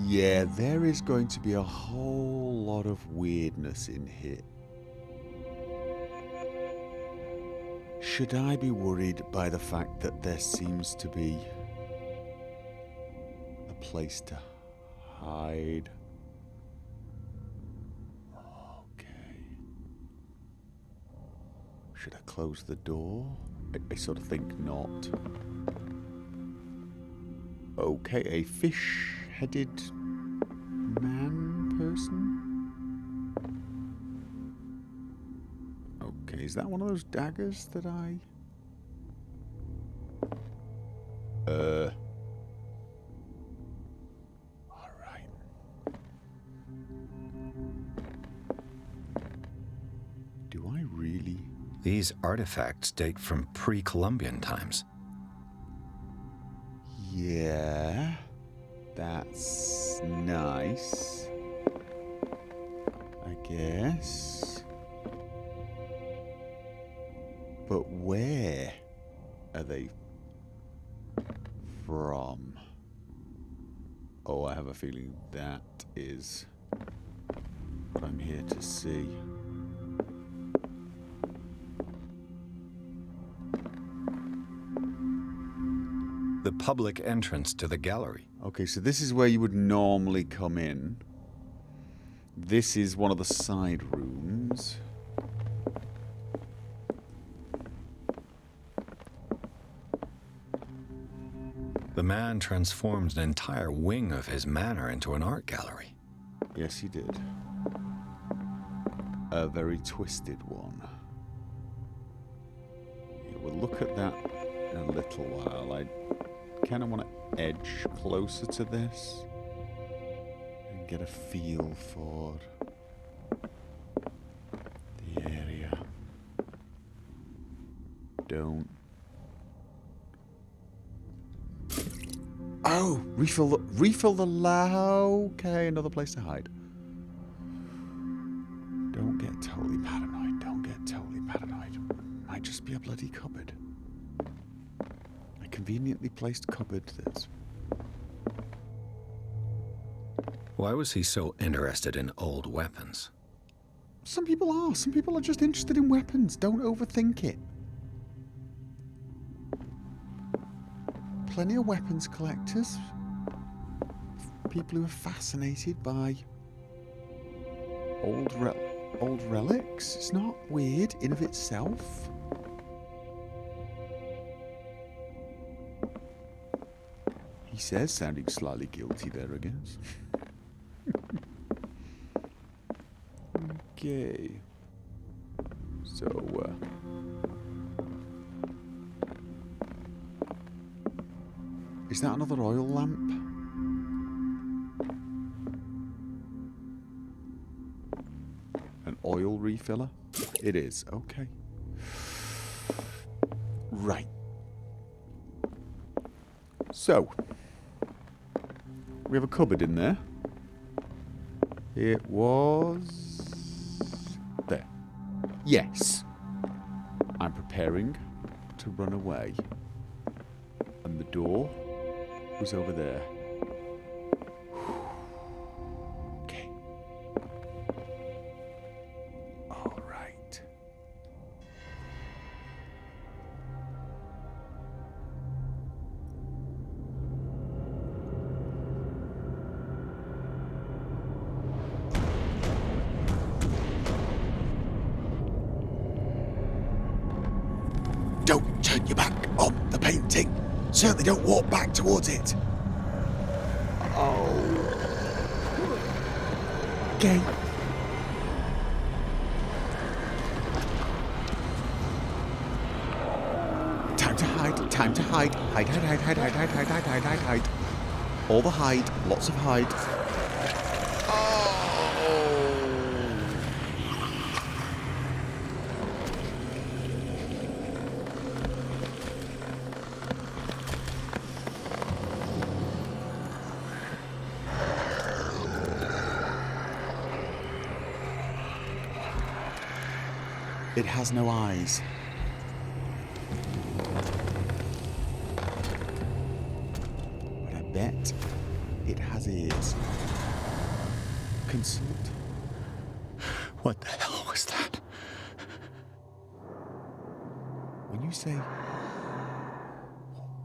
Yeah, there is going to be a whole lot of weirdness in here. Should I be worried by the fact that there seems to be a place to hide? Okay. Should I close the door? I sort of think not. Okay, a fish-headed man person? Okay, is that one of those daggers that I... Alright. Do I really... These artifacts date from pre-Columbian times. Yeah, that's nice, I guess. But where are they from? Oh, I have a feeling that is what I'm here to see. The public entrance to the gallery. Okay, so this is where you would normally come in. This is one of the side rooms. The man transformed an entire wing of his manor into an art gallery. Yes, he did. A very twisted one. Yeah, we'll look at that in a little while. I kind of want to edge closer to this and get a feel for the area. Don't. Oh, refill the okay, another place to hide. Don't get totally paranoid. Don't get totally paranoid. Might just be a bloody cupboard. A conveniently placed cupboard that's... Why was he so interested in old weapons? Some people are. Some people are just interested in weapons. Don't overthink it. Plenty of weapons collectors. People who are fascinated by old relics. It's not weird in of itself. He says, sounding slightly guilty there, I guess. Okay. So, is that another oil lamp? An oil refiller? It is, okay. Right. So, we have a cupboard in there. It was... there. Yes. I'm preparing to run away. And the door was over there. Okay. All right. Don't turn your back on the painting. Certainly don't walk back towards it. Oh. Okay. Time to hide. Time to hide. Hide. All the hide. Lots of hide. It has no eyes. But I bet it has ears. Consult. What the hell was that? When you say...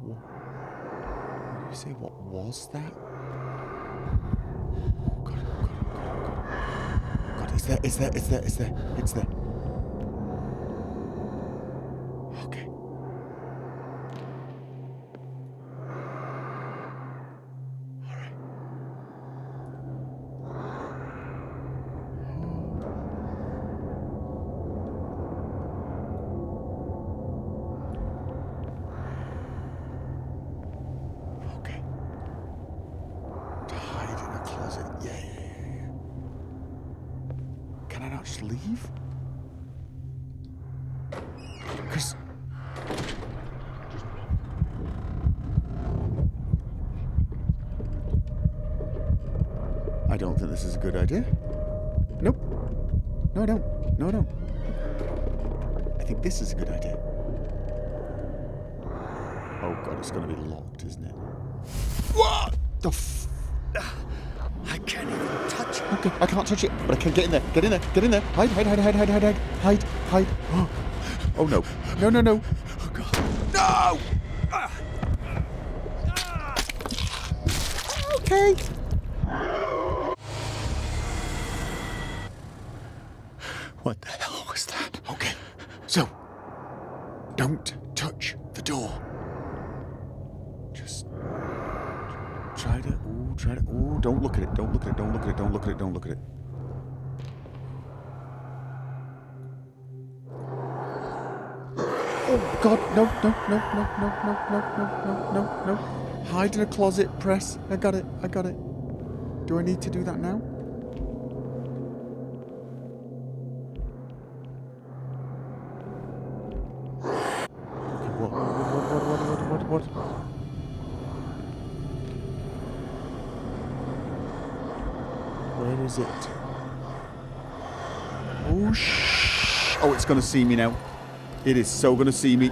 When you say what was that? Oh God, oh God, oh God, oh God. God, it's there. Okay. Alright. Okay. To hide in a closet. Yeah. Can I not just leave? Because... I don't think this is a good idea. Nope. No, I don't. No, I don't. I think this is a good idea. Oh God, it's going to be locked, isn't it? What the f... I can't even touch it. Okay, I can't touch it, but I can get in there. Get in there. Get in there. Hide. Hide. Oh no. No. Oh God. No! Okay. What the hell was that? Okay. So, don't touch the door. Just try to. Ooh, don't look at it. Don't look at it. Oh God! No. Hide in a closet. Press. I got it. Do I need to do that now? What? Where is it? Oh, Oh, it's going to see me now. It is so going to see me.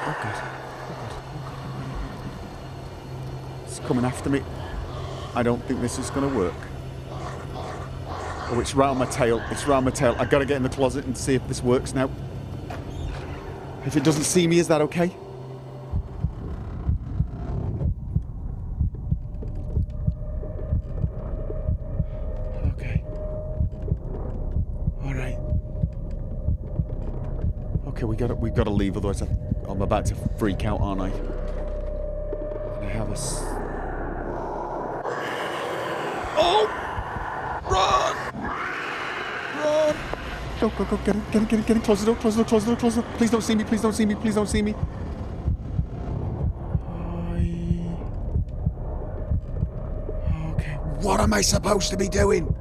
Oh, God. It's coming after me. I don't think this is going to work. Oh, it's round my tail. I got to get in the closet and see if this works now. If it doesn't see me, is that okay? Okay. All right. Okay, we've got to leave, otherwise I'm about to freak out, aren't I? And I have a... Oh! Run! Go, get in, close the door. Please don't see me. Okay, what am I supposed to be doing?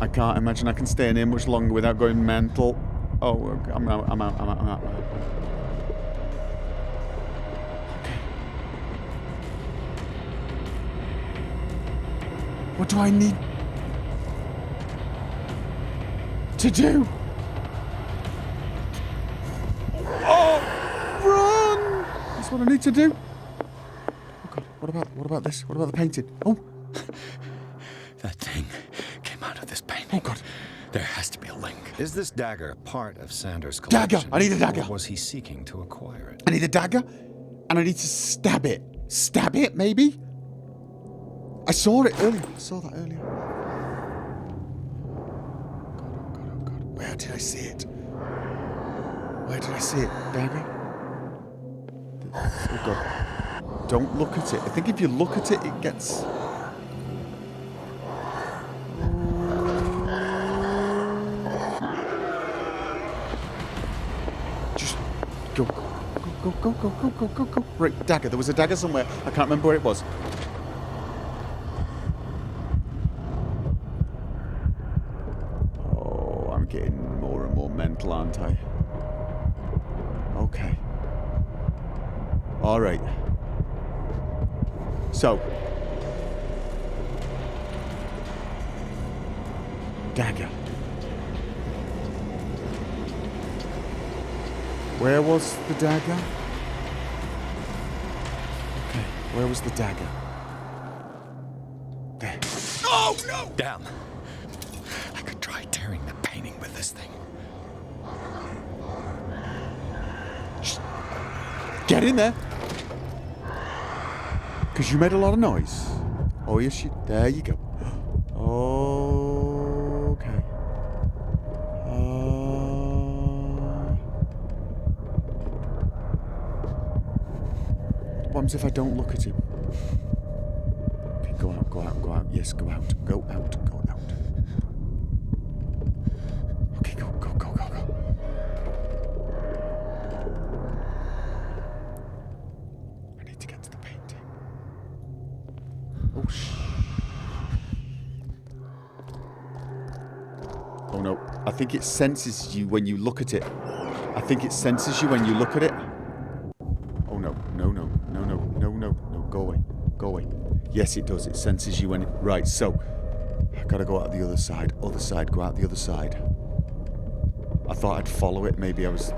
I can't imagine I can stay in here much longer without going mental. Oh, okay, I'm out. What do I need to do? Oh, run! That's what I need to do. Oh God, what about this? What about the painting? Oh, That thing came out of this painting. oh God. There has to be a link. Is this dagger part of Sanders' collection? Dagger! I need a dagger! Or was he seeking to acquire it? I need a dagger, and I need to stab it. Stab it, maybe? I saw it earlier. I saw that earlier. Oh God. Where did I see it? Dagger? Oh God. Don't look at it. I think if you look at it, it gets... Just go. Right, dagger. There was a dagger somewhere. I can't remember where it was. Getting more and more mental, aren't I? Okay. All right. So. Dagger. Where was the dagger? Okay, where was the dagger? There. Oh, no! Damn. I could try tearing the painting with this thing. Shh. Get in there! Because you made a lot of noise. Oh, yes, you... There you go. Okay. What happens if I don't look at him? Okay, go out, go out, go out. Yes, go out, go out, go out. Okay, go, go, go, go, go. I need to get to the painting. Oh, oh no, I think it senses you when you look at it. I think it senses you when you look at it. Oh no, no, no, no, no, no, no, no, go away, go away. Yes, it does, it senses you when it... Right, so, I gotta go out the other side, go out the other side. I thought I'd follow it, maybe I was...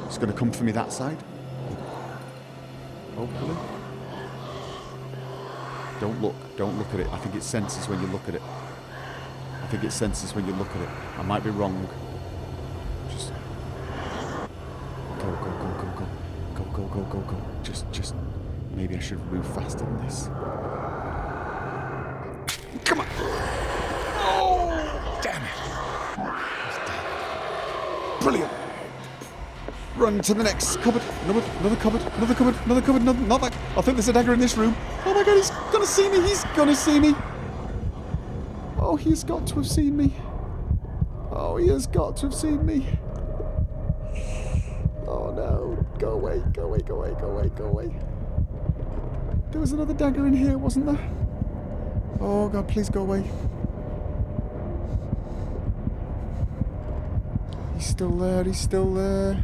It's gonna come for me that side. Hopefully. Don't look at it. I think it senses when you look at it. I think it senses when you look at it. I might be wrong. Just go, go, go, go, go. Go, go, go, go, go. Just, maybe I should move faster than this. Come on! Oh! Damn it! Brilliant! Run to the next cupboard. Another cupboard. Another cupboard. Another cupboard. Not that. I think there's a dagger in this room. Oh my god, he's gonna see me. He's gonna see me. Oh, he's got to have seen me. Oh, he has got to have seen me. Oh no. Go away. Go away. Go away. Go away. Go away. There was another dagger in here, wasn't there? Oh god, please go away. He's still there. He's still there.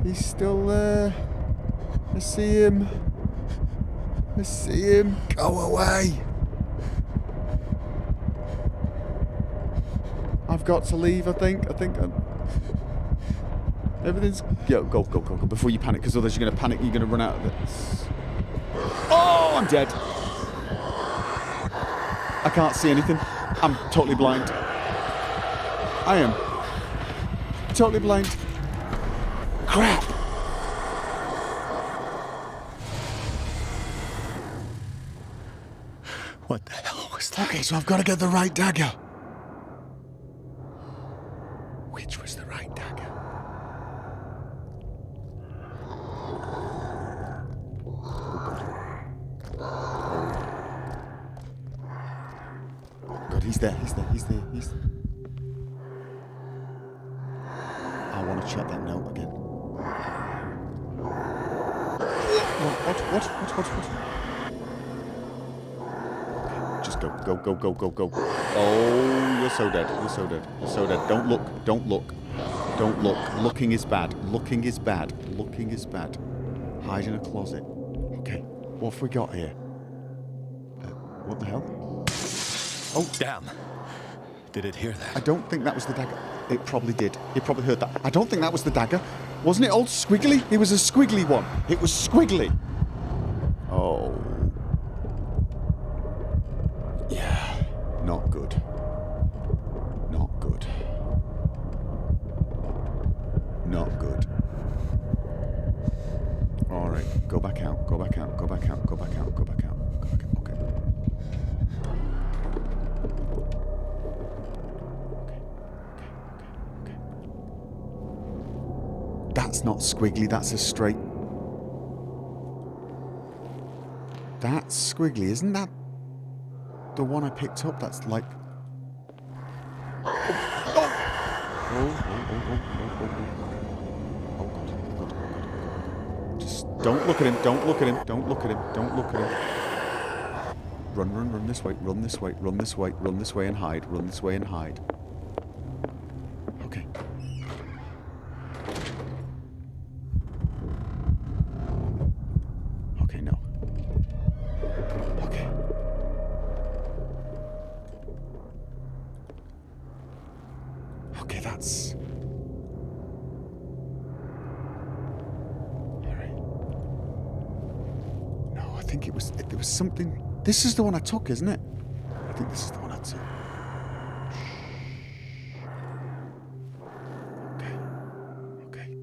He's still there. I see him. I see him. Go away. I've got to leave, I think. Everything's... Go, go, go, go, go. Before you panic, because otherwise you're going to panic and you're going to run out of it. Oh, I'm dead. I can't see anything. I'm totally blind. I am totally blind. Crap! What the hell was that? Okay, so I've got to get the right dagger. Which was the right dagger? God, he's there. I want to check that note again. What? Just go. Oh, you're so dead. Don't look. Looking is bad. Hide in a closet. Okay, what have we got here? What the hell? Oh, damn. Did it hear that? I don't think that was the dagger. It probably did. It probably heard that. I don't think that was the dagger. Wasn't it all squiggly? It was a squiggly one. It was squiggly. Oh. Yeah. Not good. Alright. Go back out. Okay. That's not squiggly, that's a straight... That's squiggly, isn't that the one I picked up? That's like... Oh, God. Just don't look at him. Run this way and hide. Okay, that's... Alright. No, I think it was... There was something... This is the one I took, isn't it? I think this is the one I took. Okay.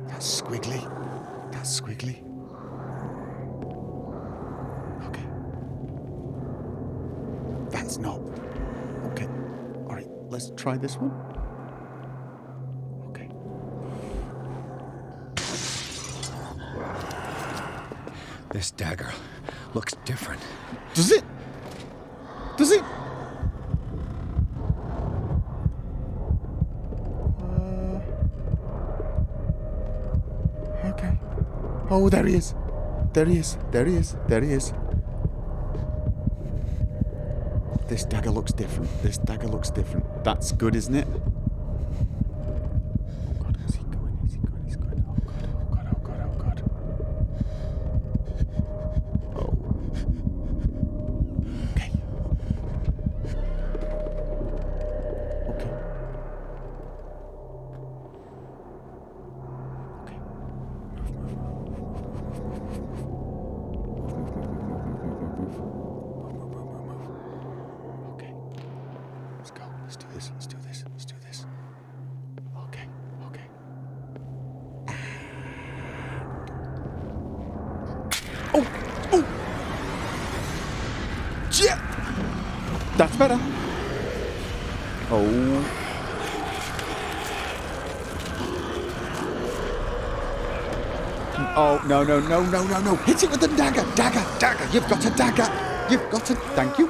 That's squiggly. That's squiggly. Okay. That's not... Okay. Alright, let's try this one. Okay. This dagger looks different. Does it? Does it? Okay. Oh, there he is. There he is. There he is. There he is. This dagger looks different. This dagger looks different. That's good, isn't it? Oh God, is he going? Is he going? He's going. Oh God, oh God, oh God, oh God. Oh. Okay. Okay. Okay. Move. Okay. Let's go. Let's do this. Let's do this. Let's do this. Okay. Okay. Oh! Oh! Yeah! That's better. Oh. Oh, no, no, no, no, no, no. Hit it with the dagger. Dagger, dagger. You've got a dagger. You've got a... Thank you.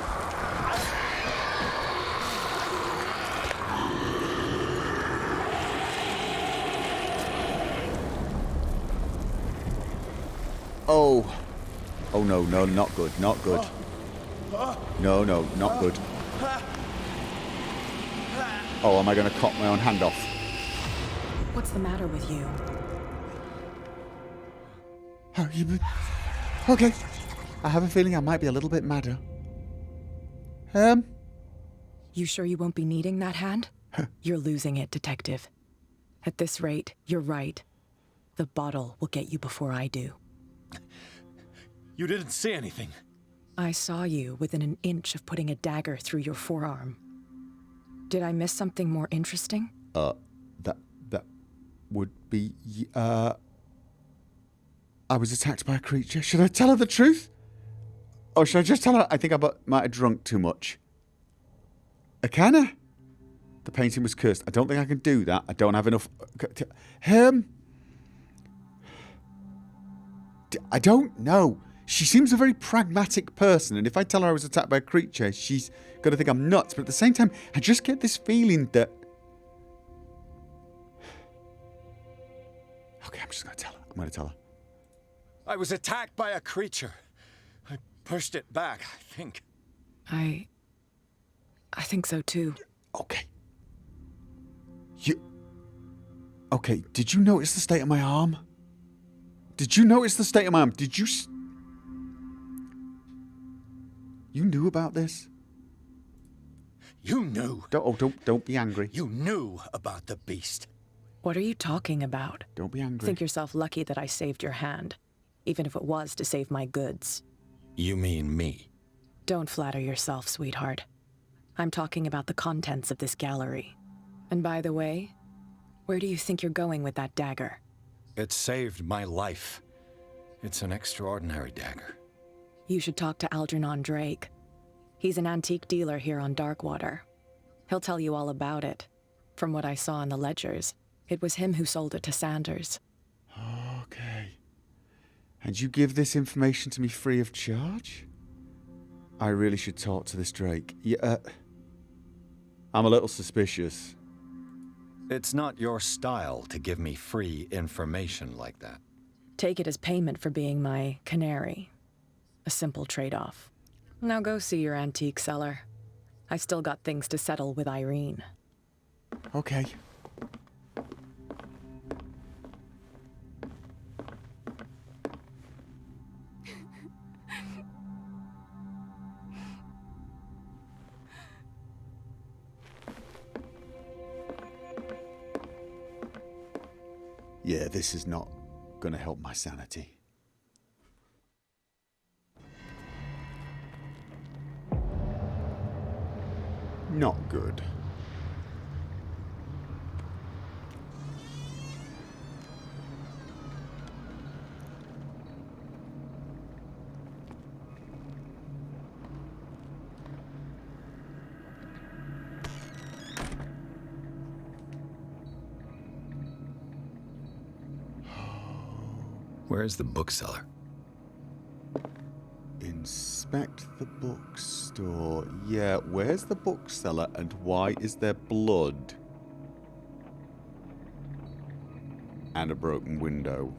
Oh. Oh, no, no, not good, not good. No, no, not good. Oh, am I going to cut my own hand off? What's the matter with you? Oh, okay. I have a feeling I might be a little bit madder. You sure you won't be needing that hand? You're losing it, Detective. At this rate, you're right. The bottle will get you before I do. You didn't see anything. I saw you within an inch of putting a dagger through your forearm. Did I miss something more interesting? That would be, I was attacked by a creature. Should I tell her the truth? Or should I just tell her I think I might have drunk too much? Can I? The painting was cursed. I don't think I can do that. I don't have enough... I don't know. She seems a very pragmatic person, and if I tell her I was attacked by a creature, she's going to think I'm nuts. But at the same time, I just get this feeling that... Okay, I'm just going to tell her. I'm going to tell her. I was attacked by a creature. I pushed it back, I think. I think so too. Okay. Okay, did you notice the state of my arm? Did you notice the state of my arm? Did you... You knew about this? You knew. Don't be angry. You knew about the beast. What are you talking about? Don't be angry. Think yourself lucky that I saved your hand, even if it was to save my goods. You mean me? Don't flatter yourself, sweetheart. I'm talking about the contents of this gallery. And by the way, where do you think you're going with that dagger? It saved my life. It's an extraordinary dagger. You should talk to Algernon Drake. He's an antique dealer here on Darkwater. He'll tell you all about it. From what I saw in the ledgers, it was him who sold it to Sanders. Okay. And you give this information to me free of charge? I really should talk to this Drake. Yeah, I'm a little suspicious. It's not your style to give me free information like that. Take it as payment for being my canary. A simple trade-off. Now go see your antique seller. I still got things to settle with Irene. Okay. Yeah, this is not going to help my sanity. Not good. Where is the bookseller? Inspect the bookstore. Yeah, where's the bookseller and why is there blood? And a broken window.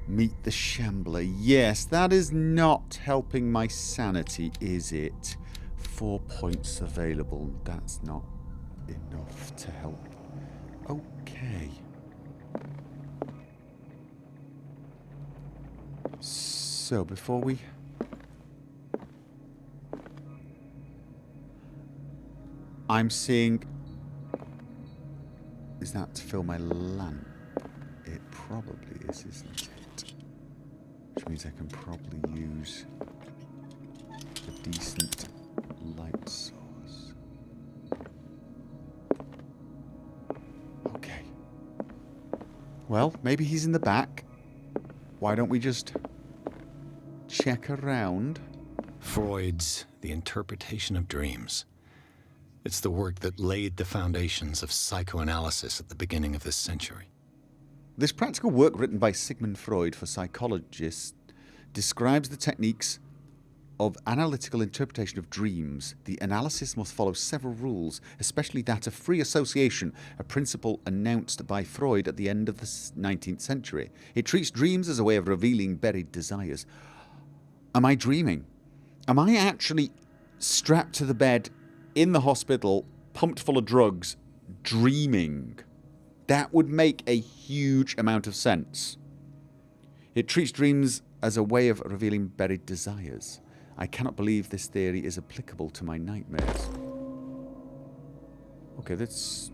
Meet the Shambler. Yes, that is not helping my sanity, is it? 4 points available. That's not enough to help. Okay. So, before we... I'm seeing... Is that to fill my lamp? It probably is, isn't it? Which means I can probably use a decent light source. Okay. Well, maybe he's in the back. Why don't we just check around? Freud's The Interpretation of Dreams. It's the work that laid the foundations of psychoanalysis at the beginning of this century. This practical work written by Sigmund Freud for psychologists describes the techniques of analytical interpretation of dreams. The analysis must follow several rules, especially that of free association, a principle announced by Freud at the end of the 19th century. It treats dreams as a way of revealing buried desires. Am I dreaming? Am I actually strapped to the bed in the hospital, pumped full of drugs, dreaming? That would make a huge amount of sense. It treats dreams as a way of revealing buried desires. I cannot believe this theory is applicable to my nightmares. Okay, that's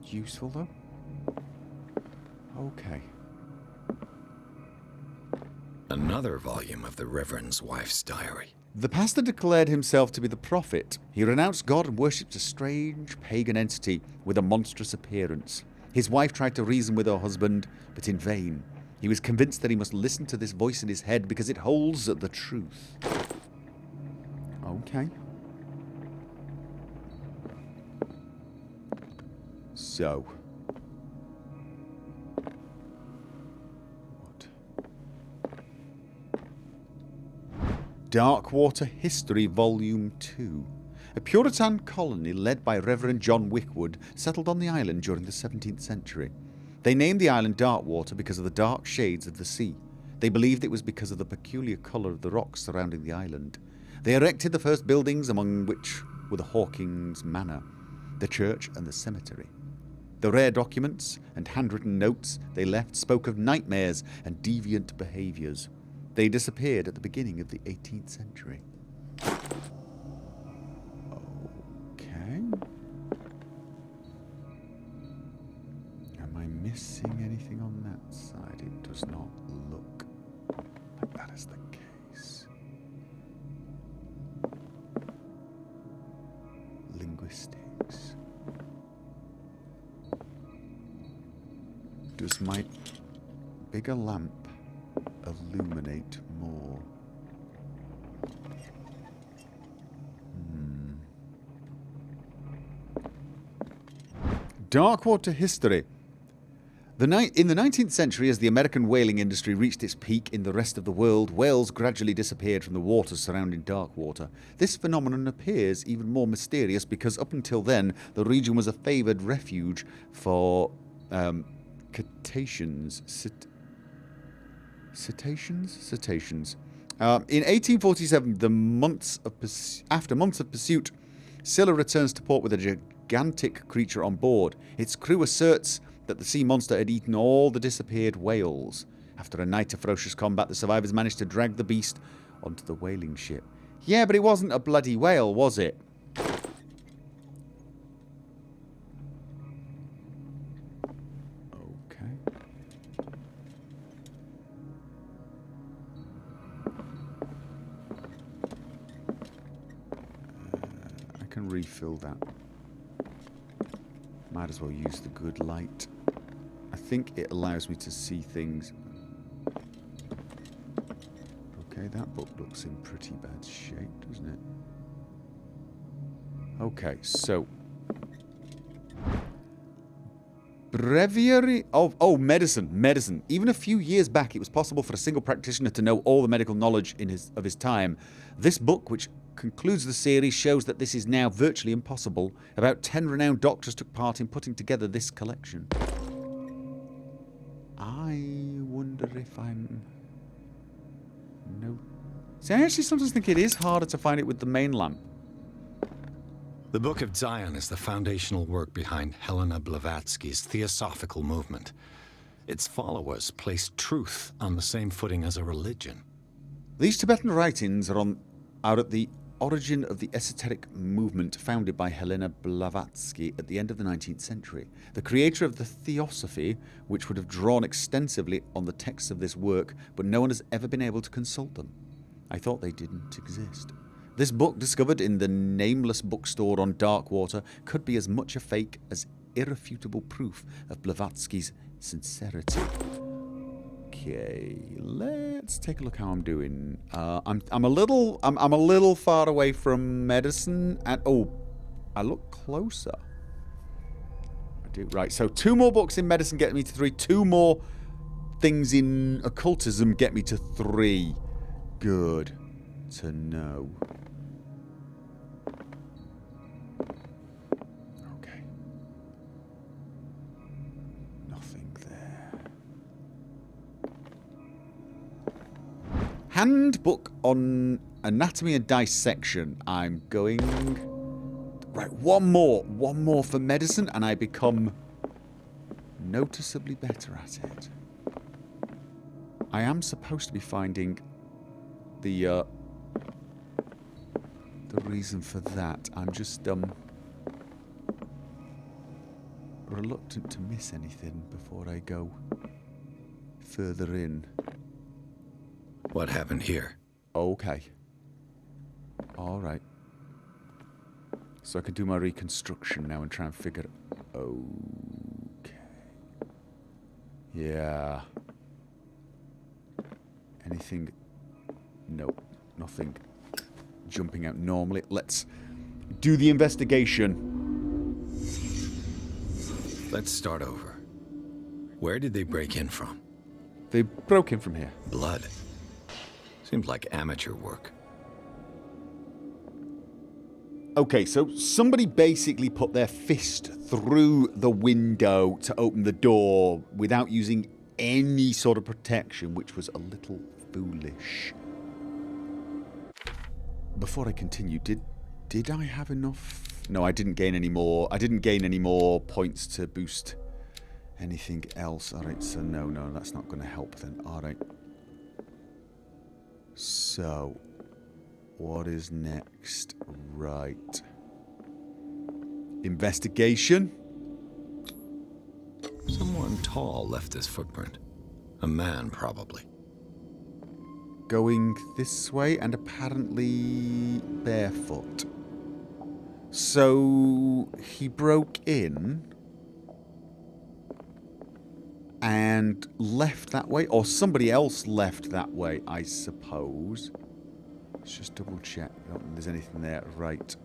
useful though. Okay. Another volume of the Reverend's wife's diary. The pastor declared himself to be the prophet. He renounced God and worshipped a strange pagan entity with a monstrous appearance. His wife tried to reason with her husband, but in vain. He was convinced that he must listen to this voice in his head because it holds the truth. Okay. So. Darkwater History, Volume 2. A Puritan colony led by Reverend John Wickwood settled on the island during the 17th century. They named the island Darkwater because of the dark shades of the sea. They believed it was because of the peculiar colour of the rocks surrounding the island. They erected the first buildings, among which were the Hawkins Manor, the church and the cemetery. The rare documents and handwritten notes they left spoke of nightmares and deviant behaviours. They disappeared at the beginning of the 18th century. Okay. Am I missing anything on that side? It does not look like that is the case. Linguistics. Does my bigger lamp illuminate more? Darkwater History. In the 19th century, as the American whaling industry reached its peak in the rest of the world, whales gradually disappeared from the waters surrounding Darkwater. This phenomenon appears even more mysterious because up until then, the region was a favoured refuge for cetaceans. Cetaceans? In 1847, after months of pursuit, Scylla returns to port with a gigantic creature on board. Its crew asserts that the sea monster had eaten all the disappeared whales. After a night of ferocious combat, the survivors managed to drag the beast onto the whaling ship. Yeah, but it wasn't a bloody whale, was it? Okay. I can refill that. Might as well use the good light. I think it allows me to see things. Okay, that book looks in pretty bad shape, doesn't it? Okay, so breviary of medicine. Even a few years back, it was possible for a single practitioner to know all the medical knowledge of his time. This book, which concludes the series, shows that this is now virtually impossible. About 10 renowned doctors took part in putting together this collection. I wonder if I'm... No. See, I actually sometimes think it is harder to find it with the main lamp. The Book of Zion is the foundational work behind Helena Blavatsky's Theosophical movement. Its followers place truth on the same footing as a religion. These Tibetan writings are at the origin of the esoteric movement founded by Helena Blavatsky at the end of the 19th century. The creator of the Theosophy, which would have drawn extensively on the texts of this work, but no one has ever been able to consult them. I thought they didn't exist. This book, discovered in the nameless bookstore on Darkwater, could be as much a fake as irrefutable proof of Blavatsky's sincerity. Okay, let's take a look how I'm doing. I'm a little far away from medicine, and I look closer. I do right. So 2 more books in medicine get me to 3. 2 more things in occultism get me to 3. Good to know. Okay. Nothing there. Handbook on anatomy and dissection. I'm going... Right, one more for medicine, and I become noticeably better at it. I am supposed to be finding the reason for that. I'm just reluctant to miss anything before I go further in. What happened here? Okay. All right. So I can do my reconstruction now and try and figure it. Okay. Yeah. Anything? Nope. Nothing jumping out normally. Let's do the investigation. Let's start over. Where did they break in from? They broke in from here. Blood. Seems like amateur work. Okay, so somebody basically put their fist through the window to open the door without using any sort of protection, which was a little foolish. Before I continue, did I have enough? No, I didn't gain any more. I didn't gain any more points to boost anything else. All right, so no, that's not going to help then. All right. So, what is next? Right. Investigation. Someone tall left this footprint. A man, probably. Going this way and apparently barefoot. So he broke in and left that way, or somebody else left that way, I suppose. Let's just double check. I don't think there's anything there. Right.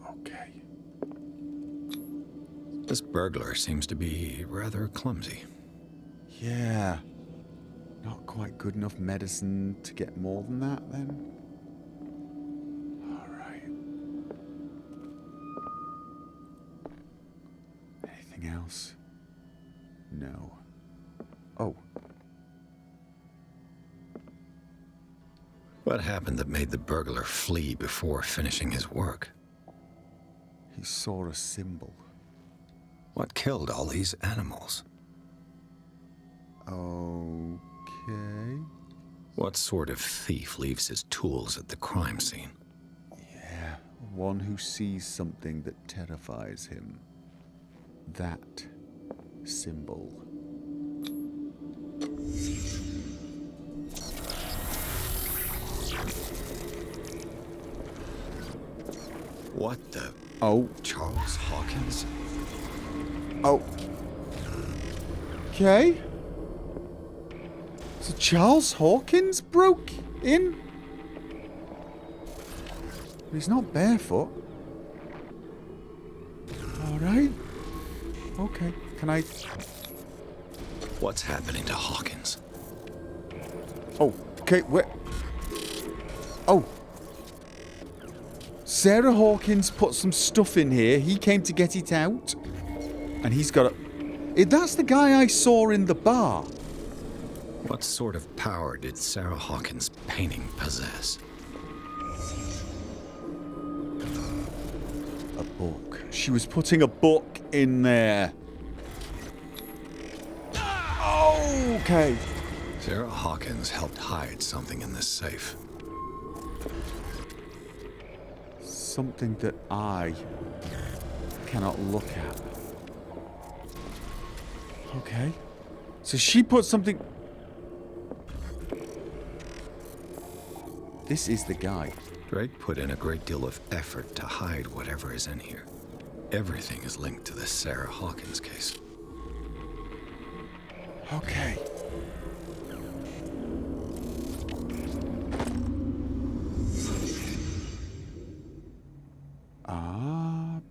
Okay. This burglar seems to be rather clumsy. Yeah. Not quite good enough medicine to get more than that, then? Alright. Anything else? No. Oh. What happened that made the burglar flee before finishing his work? He saw a symbol. What killed all these animals? Okay. What sort of thief leaves his tools at the crime scene? Yeah, one who sees something that terrifies him. That symbol. What the? Oh. Charles Hawkins? Oh. Okay. So Charles Hawkins broke in? He's not barefoot. Alright. Okay. Can I... What's happening to Hawkins? Oh, okay, where... Oh. Sarah Hawkins put some stuff in here. He came to get it out. And he's got a... That's the guy I saw in the bar. What sort of power did Sarah Hawkins' painting possess? A book. She was putting a book in there. Okay. Sarah Hawkins helped hide something in this safe. Something that I cannot look at. Okay. So she put something... This is the guy. Drake put in a great deal of effort to hide whatever is in here. Everything is linked to the Sarah Hawkins case. Okay.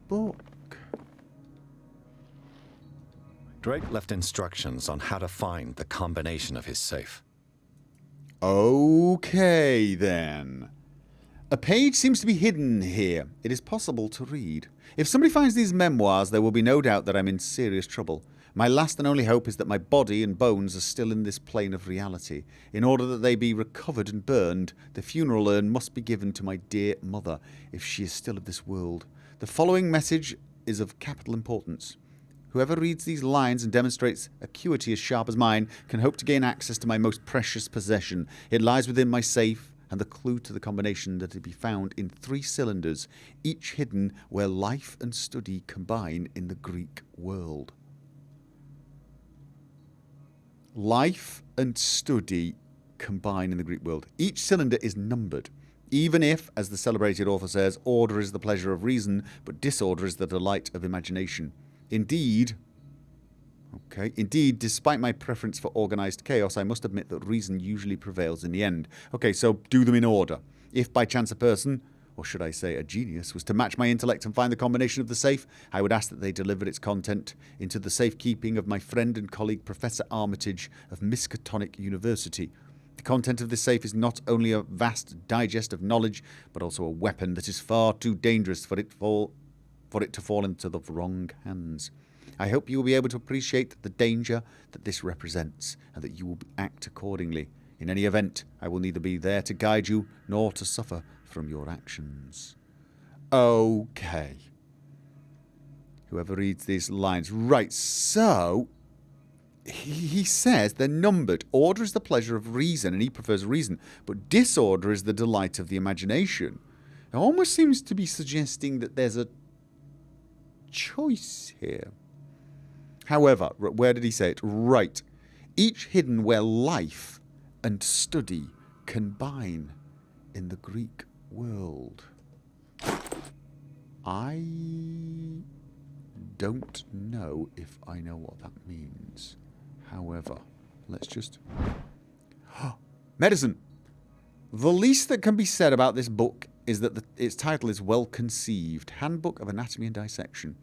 Book. Drake left instructions on how to find the combination of his safe. Okay, then. A page seems to be hidden here. It is possible to read. If somebody finds these memoirs, there will be no doubt that I'm in serious trouble. My last and only hope is that my body and bones are still in this plane of reality. In order that they be recovered and burned, the funeral urn must be given to my dear mother, if she is still of this world. The following message is of capital importance. Whoever reads these lines and demonstrates acuity as sharp as mine can hope to gain access to my most precious possession. It lies within my safe, and the clue to the combination that it be found in 3 cylinders, each hidden where life and study combine in the Greek world. Life and study combine in the Greek world. Each cylinder is numbered. Even if, as the celebrated author says, order is the pleasure of reason, but disorder is the delight of imagination. Indeed, despite my preference for organized chaos, I must admit that reason usually prevails in the end. Okay, so do them in order. If by chance a person, or should I say a genius, was to match my intellect and find the combination of the safe, I would ask that they deliver its content into the safekeeping of my friend and colleague Professor Armitage of Miskatonic University. The content of this safe is not only a vast digest of knowledge, but also a weapon that is far too dangerous for it to fall into the wrong hands. I hope you will be able to appreciate the danger that this represents, and that you will act accordingly. In any event, I will neither be there to guide you, nor to suffer from your actions. Okay. Whoever reads these lines. Right, so... He says they're numbered. Order is the pleasure of reason, and he prefers reason. But disorder is the delight of the imagination. It almost seems to be suggesting that there's a choice here. However, where did he say it? Right. Each hidden where life and study combine in the Greek world. I don't know if I know what that means. However, let's just... Medicine! The least that can be said about this book is that its title is well conceived. Handbook of Anatomy and Dissection.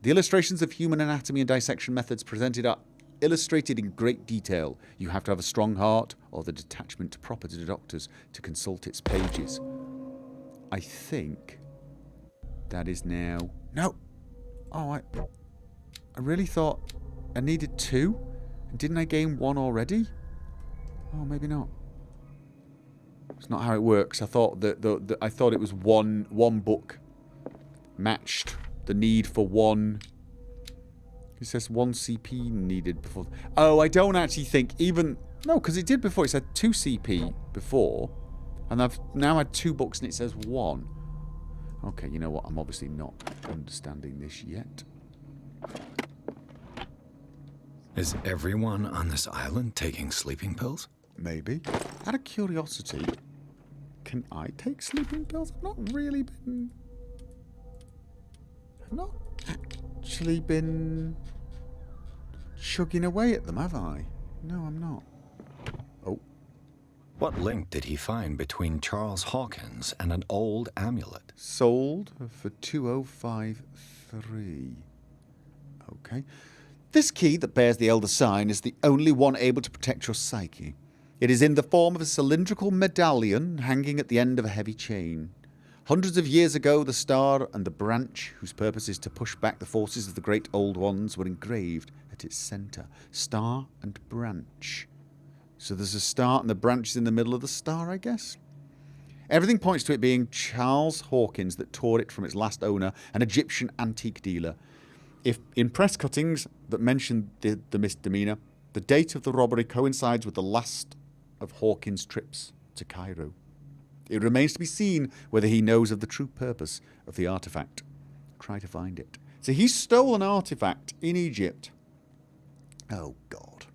The illustrations of human anatomy and dissection methods presented are illustrated in great detail. You have to have a strong heart or the detachment proper to doctors to consult its pages. I think that is now... No! Oh, I really thought I needed 2. And didn't I gain 1 already? Oh, maybe not. It's not how it works. I thought that I thought it was one book matched the need for 1. It says 1 CP needed before. Oh, I don't actually think even No, because it did before. It said 2 CP before. And I've now had 2 books and it says 1. Okay, you know what? I'm obviously not understanding this yet. Is everyone on this island taking sleeping pills? Maybe. Out of curiosity, can I take sleeping pills? I've not actually been chugging away at them, have I? No, I'm not. Oh. What link did he find between Charles Hawkins and an old amulet? Sold for 2053. Okay. This key that bears the Elder Sign is the only one able to protect your psyche. It is in the form of a cylindrical medallion hanging at the end of a heavy chain. Hundreds of years ago, the star and the branch, whose purpose is to push back the forces of the great old ones, were engraved at its centre. Star and branch. So there's a star and the branch is in the middle of the star, I guess? Everything points to it being Charles Hawkins that tore it from its last owner, an Egyptian antique dealer. If in press cuttings that mention the misdemeanor, the date of the robbery coincides with the last of Hawkins' trips to Cairo. It remains to be seen whether he knows of the true purpose of the artifact. Try to find it. So he stole an artifact in Egypt. Oh, God.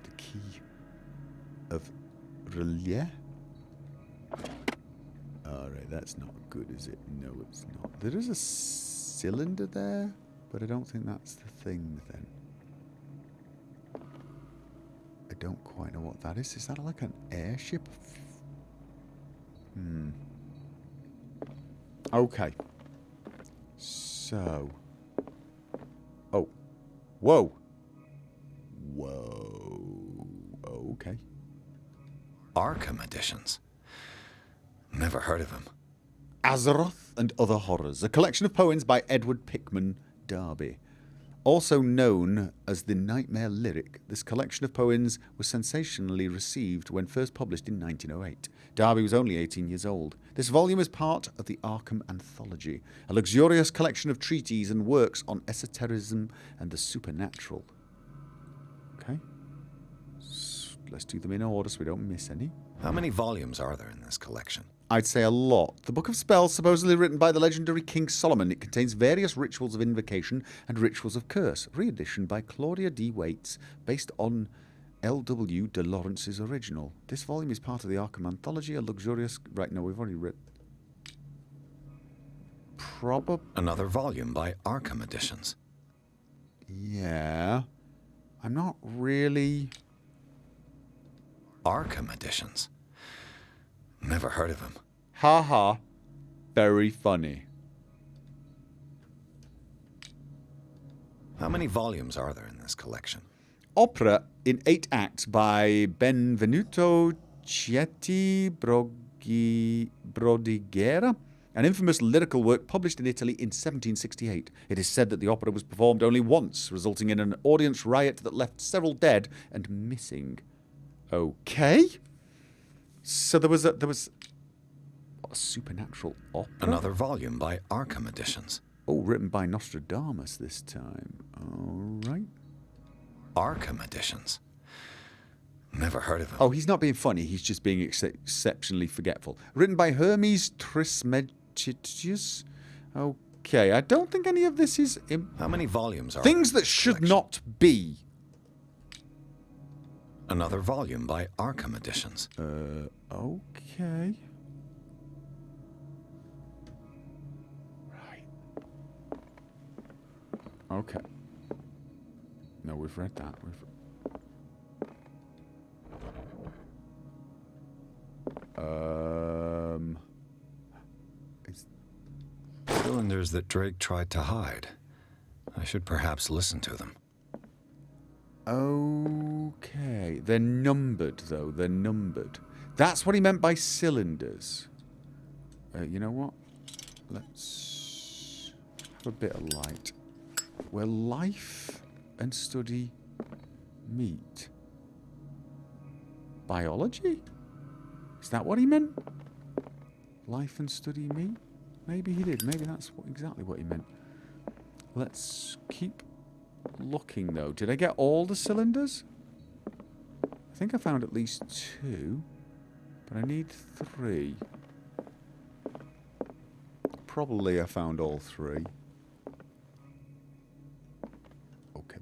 The key of Relief? Alright, that's not good, is it? No, it's not. There is a cylinder there, but I don't think that's the thing then. I don't quite know what that is. Is that like an airship? Okay. So. Oh. Whoa. Whoa. Okay. Arkham editions. Never heard of him. Azeroth and Other Horrors, a collection of poems by Edward Pickman Darby. Also known as the Nightmare Lyric, this collection of poems was sensationally received when first published in 1908. Darby was only 18 years old. This volume is part of the Arkham Anthology, a luxurious collection of treatises and works on esotericism and the supernatural. Okay. Let's do them in order so we don't miss any. How many volumes are there in this collection? I'd say a lot. The Book of Spells, supposedly written by the legendary King Solomon, it contains various rituals of invocation and rituals of curse, reedition by Claudia D. Waits, based on L.W. de Lawrence's original. This volume is part of the Arkham Anthology, a luxurious... Right, no, we've already read... Another volume by Arkham Editions. Yeah. I'm not really... Arkham Editions. Never heard of him. Ha ha. Very funny. How many volumes are there in this collection? Opera in 8 acts by Benvenuto Cietti Brodighera, an infamous lyrical work published in Italy in 1768. It is said that the opera was performed only once, resulting in an audience riot that left several dead and missing. Okay. So there was a supernatural opera. Another volume by Arkham Editions. Oh, written by Nostradamus this time. All right. Arkham Editions. Never heard of him. Oh, he's not being funny. He's just being exceptionally forgetful. Written by Hermes Trismegistus. Okay, I don't think any of this is... How many volumes are things that should not be. Another volume by Arkham Editions. Okay. Right. Okay. No, we've read that. Cylinders that Drake tried to hide. I should perhaps listen to them. Okay. They're numbered, though. They're numbered. That's what he meant by cylinders. You know what? Let's have a bit of light. Where life and study meet. Biology? Is that what he meant? Life and study meet? Maybe he did. Maybe that's exactly what he meant. Let's keep looking, though. Did I get all the cylinders? I think I found at least 2. But I need 3. Probably I found all 3. Okay,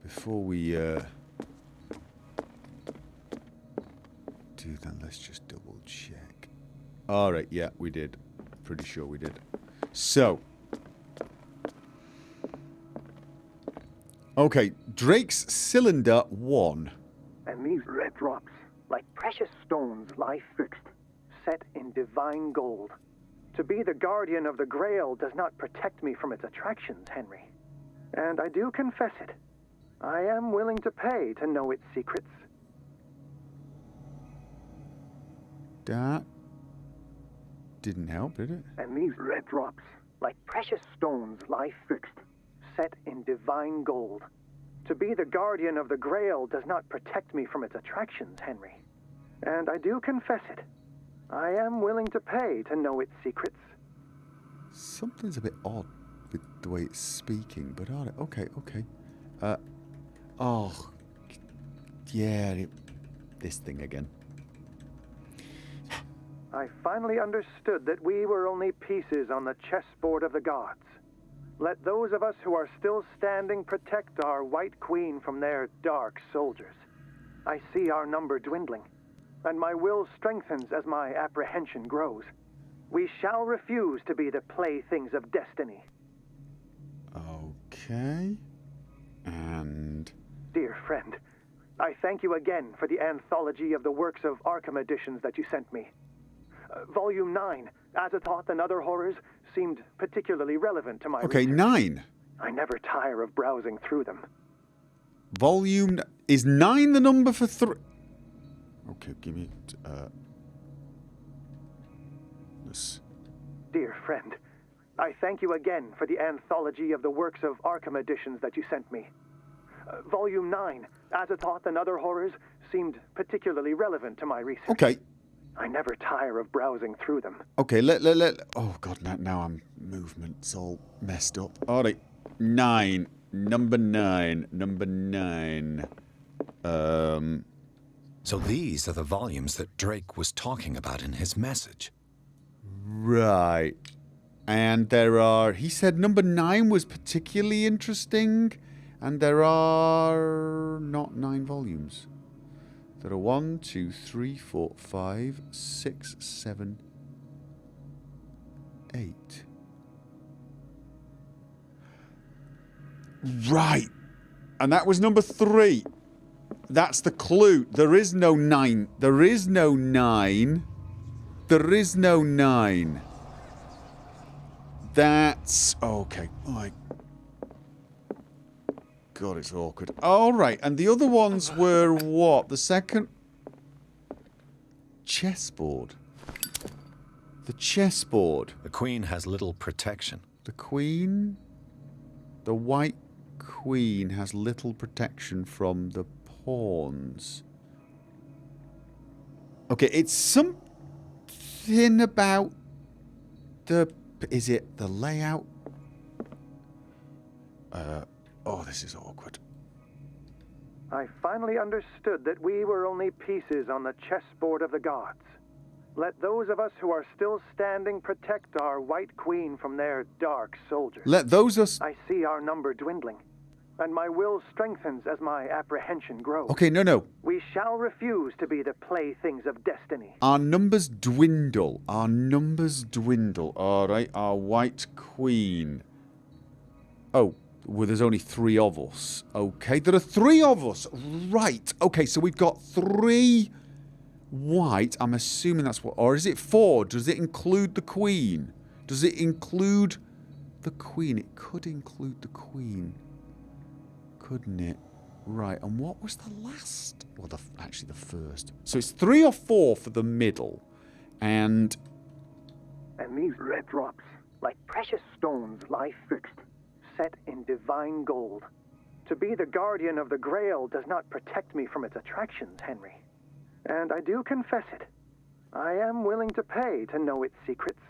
before we do that, let's just double check. Alright, yeah, we did. Pretty sure we did. So. Okay, Drake's cylinder 1. And these red drops, like precious stones, lie fixed, set in divine gold. To be the guardian of the Grail does not protect me from its attractions, Henry. And I do confess it. I am willing to pay to know its secrets. That didn't help, did it? And these red drops, like precious stones, lie fixed, set in divine gold. To be the guardian of the Grail does not protect me from its attractions, Henry. And I do confess it. I am willing to pay to know its secrets. Something's a bit odd with the way it's speaking, but alright, okay. Oh, yeah, this thing again. I finally understood that we were only pieces on the chessboard of the gods. Let those of us who are still standing protect our White Queen from their dark soldiers. I see our number dwindling, and my will strengthens as my apprehension grows. We shall refuse to be the playthings of destiny. Okay. And... Dear friend, I thank you again for the anthology of the works of Arkham editions that you sent me. Volume 9, Azathoth and Other Horrors, seemed particularly relevant to my Okay, research. 9. I never tire of browsing through them. Volume... Is 9 the number for 3? Okay, give me... this. Dear friend, I thank you again for the anthology of the works of Arkham editions that you sent me. Volume 9, Azathoth and Other Horrors, seemed particularly relevant to my research. Okay. I never tire of browsing through them. Okay, let... Oh, God, now I'm... Movement's all messed up. Alright. 9. Number 9. Number 9. So these are the volumes that Drake was talking about in his message. Right. And there are... He said number 9 was particularly interesting. And there are... Not 9 volumes. There are 1, 2, 3, 4, 5, 6, 7, 8. Right. And that was number 3. That's the clue. There is no 9. There is no 9. There is no 9. That's... Okay. Oh my... God, it's awkward. All right. And the other ones were what? The second... Chessboard. The chessboard. The Queen has little protection. The Queen... The White Queen has little protection from the pawns. Okay, it's something about the... Is it the layout? Oh, this is awkward. I finally understood that we were only pieces on the chessboard of the gods. Let those of us who are still standing protect our White Queen from their dark soldiers. Let those us... I see our number dwindling, and my will strengthens as my apprehension grows. Okay, no. We shall refuse to be the playthings of destiny. Our numbers dwindle. Our numbers dwindle. All right, our White Queen. Oh, well, there's only 3 of us. Okay, there are 3 of us. Right. Okay, so we've got 3 white. I'm assuming that's what... Or is it 4? Does it include the Queen? Does it include the Queen? It could include the Queen. Couldn't it? Right, and what was the last? Well, actually the first. So it's 3 or 4 for the middle. And these red drops, like precious stones, lie fixed, set in divine gold. To be the guardian of the Grail does not protect me from its attractions, Henry. And I do confess it. I am willing to pay to know its secrets.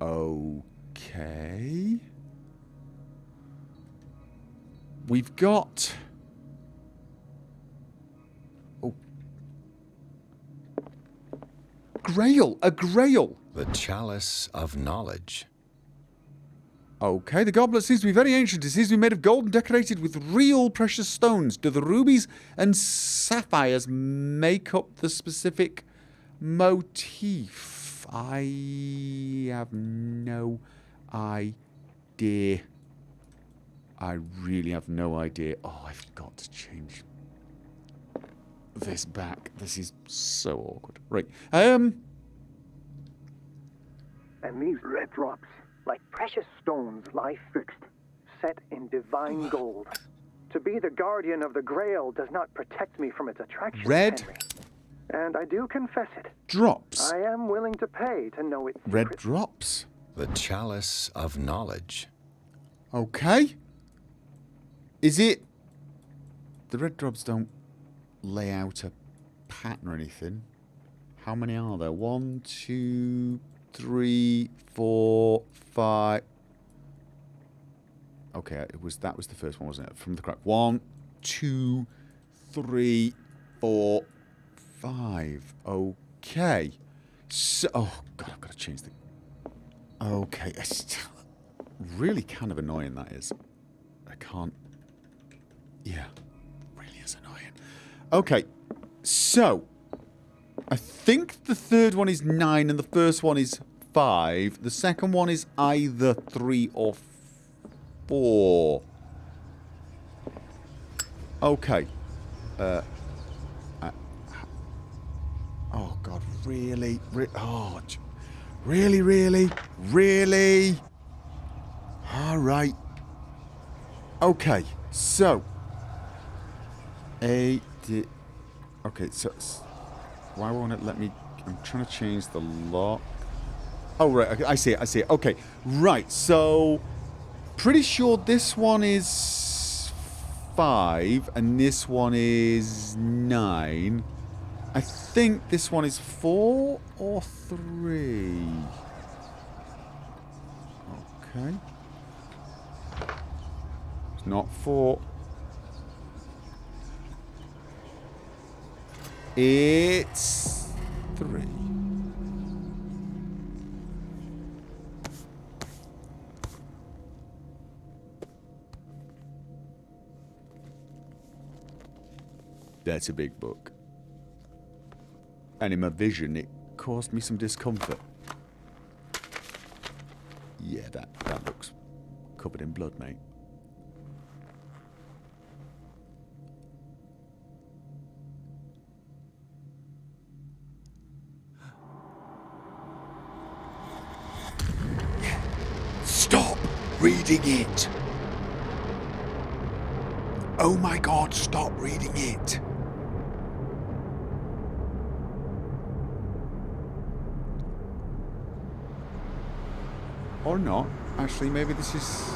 okay. we've got... Oh. Grail! A grail! The Chalice of Knowledge. Okay, the goblet seems to be very ancient. It seems to be made of gold and decorated with real precious stones. Do the rubies and sapphires make up the specific motif? I have no idea. I really have no idea. Oh, I've got to change this back. This is so awkward. Right. And these red drops, like precious stones, lie fixed, set in divine gold. To be the guardian of the Grail does not protect me from its attraction, Red Henry. And I do confess it. drops. I am willing to pay to know its Red secrets. drops. The Chalice of Knowledge. Okay. Is it... The red drops don't lay out a pattern or anything. How many are there? 1, 2, 3, 4, 5. Okay, that was the first one, wasn't it? From the crack. 1, 2, 3, 4, 5. Okay. So, oh god, I've got to change the... Okay, it's really kind of annoying, that is. I can't... Yeah, really is annoying. Okay, so I think the third one is 9 and the first one is 5. The second one is either 3 or 4. Okay. Oh god, really? Really? Alright. Okay, so okay, so why won't it let me? I'm trying to change the lock. Oh right, okay, I see it. Okay, right. So pretty sure this one is 5 and this one is 9. I think this one is 4 or 3. Okay. It's not 4. It's 3. That's a big book. And in my vision, it caused me some discomfort. Yeah, that looks covered in blood, mate. Stop reading it! Oh my god, stop reading it! Or not. Actually, maybe this is...